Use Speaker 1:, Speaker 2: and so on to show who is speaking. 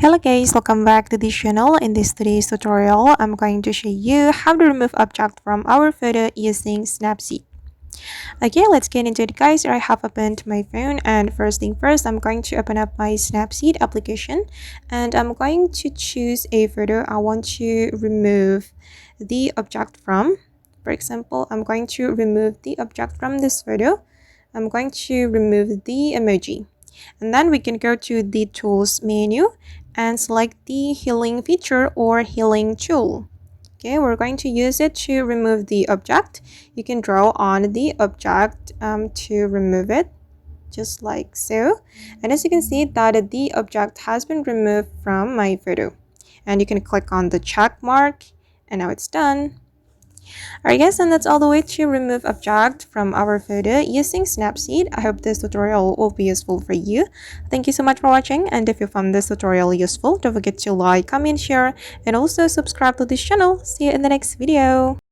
Speaker 1: Hello guys, welcome back to this channel. In this today's tutorial, I'm going to show you how to remove object from our photo using Snapseed. Okay, let's get into it guys. I have opened my phone and first thing first, I'm going to open up my Snapseed application and I'm going to choose a photo I want to remove the object from. For example, I'm going to remove the object from this photo. I'm going to remove the emoji. And then we can go to the tools menu and select the healing feature or healing tool. Okay, we're going to use it to remove the object. You can draw on the object to remove it, just like so. And as you can see that the object has been removed from my photo. And you can click on the check mark and now it's done. Alright guys, and that's all the way to remove object from our photo using Snapseed. I hope this tutorial will be useful for you. Thank you so much for watching, and if you found this tutorial useful, don't forget to like, comment, share, and also subscribe to this channel. See you in the next video.